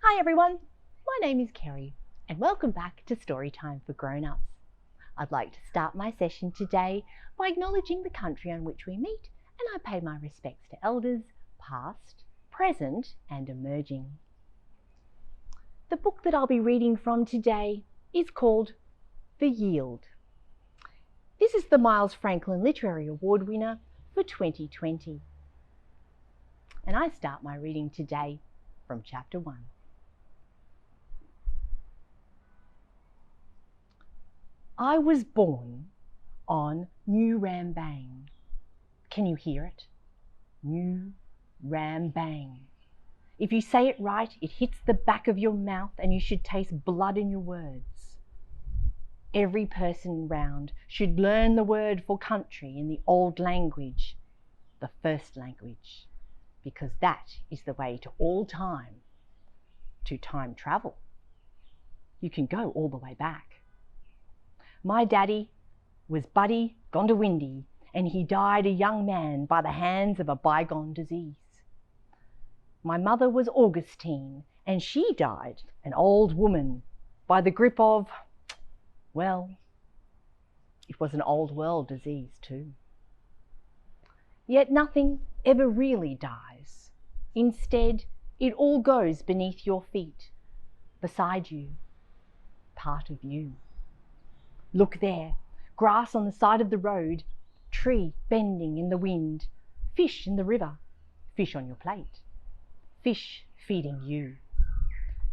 Hi everyone, my name is Kerry and welcome back to Storytime for Grown-Ups. I'd like to start my session today by acknowledging the country on which we meet, and I pay my respects to elders, past, present and emerging. The book that I'll be reading from today is called The Yield. This is the Miles Franklin Literary Award winner for 2020. And I start my reading today from chapter 1. I was born on New Rambang. Can you hear it? New Rambang. If you say it right, it hits the back of your mouth and you should taste blood in your words. Every person round should learn the word for country in the old language, the first language, because that is the way to all time, to time travel. You can go all the way back. My daddy was Buddy Gondawindi, and he died a young man by the hands of a bygone disease. My mother was Augustine, and she died, an old woman, by the grip of, well, it was an old world disease too. Yet nothing ever really dies. Instead, it all goes beneath your feet, beside you, part of you. Look there, grass on the side of the road, tree bending in the wind, fish in the river, fish on your plate, fish feeding you.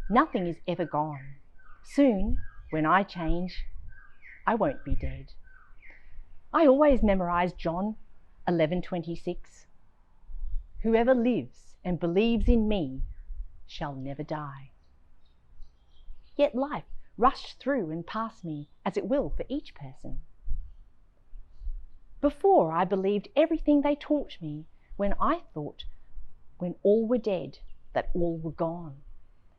Nothing is ever gone. Soon, when I change, I won't be dead. I always memorize John 11:26. Whoever lives and believes in me shall never die. Yet life rushed through and past me, as it will for each person. Before, I believed everything they taught me when I thought, when all were dead, that all were gone.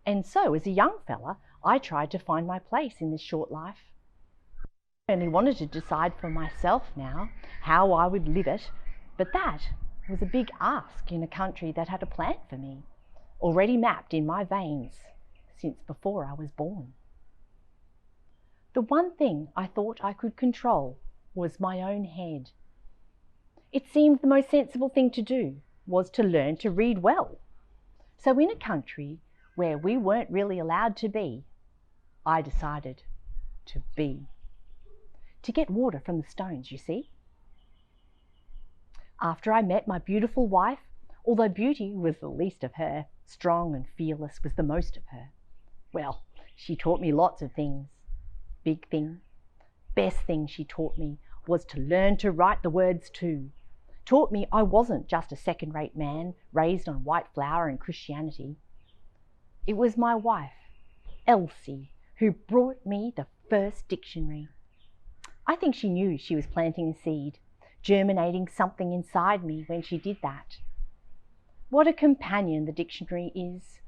And so, as a young fella, I tried to find my place in this short life. I only wanted to decide for myself now how I would live it, but that was a big ask in a country that had a plan for me, already mapped in my veins since before I was born. The one thing I thought I could control was my own head. It seemed the most sensible thing to do was to learn to read well. So in a country where we weren't really allowed to be, I decided to be. To get water from the stones, you see. After I met my beautiful wife, although beauty was the least of her, strong and fearless was the most of her. Well, she taught me lots of things. Big thing, best thing she taught me was to learn to write the words too. Taught me I wasn't just a second-rate man raised on white flour and Christianity. It was my wife, Elsie, who brought me the first dictionary. I think she knew she was planting a seed, germinating something inside me when she did that. What a companion the dictionary is.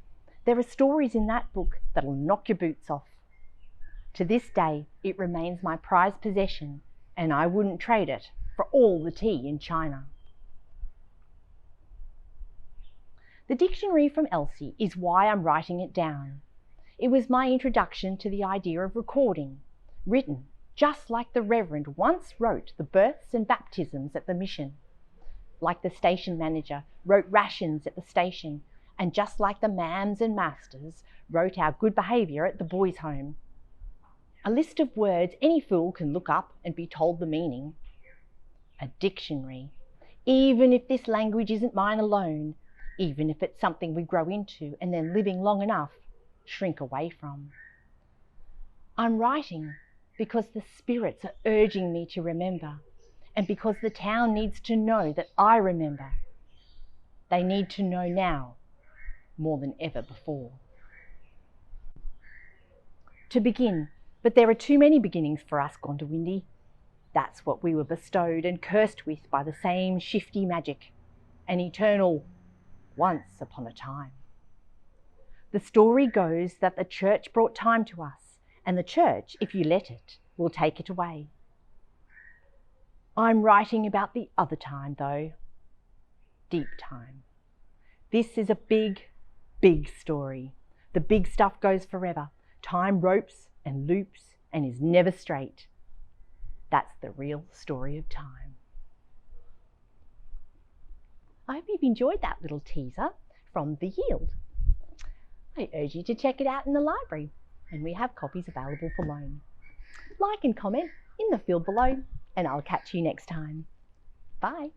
There are stories in that book that'll knock your boots off. To this day, it remains my prized possession, and I wouldn't trade it for all the tea in China. The dictionary from Elsie is why I'm writing it down. It was my introduction to the idea of recording, written just like the Reverend once wrote the births and baptisms at the mission, like the station manager wrote rations at the station, and just like the mams and masters wrote our good behaviour at the boys' home. A list of words any fool can look up and be told the meaning. A dictionary, even if this language isn't mine alone, even if it's something we grow into and then living long enough, shrink away from. I'm writing because the spirits are urging me to remember, and because the town needs to know that I remember. They need to know now more than ever before. To begin, but there are too many beginnings for us, Gondawindi. That's what we were bestowed and cursed with by the same shifty magic, an eternal once upon a time. The story goes that the church brought time to us, and the church, if you let it, will take it away. I'm writing about the other time, though. Deep time. This is a big, big story The big stuff goes forever. Time ropes and loops and is never straight. That's the real story of time. I hope you've enjoyed that little teaser from The Yield. I urge you to check it out in the library, and we have copies available for loan. Like and comment in the field below, and I'll catch you next time. Bye.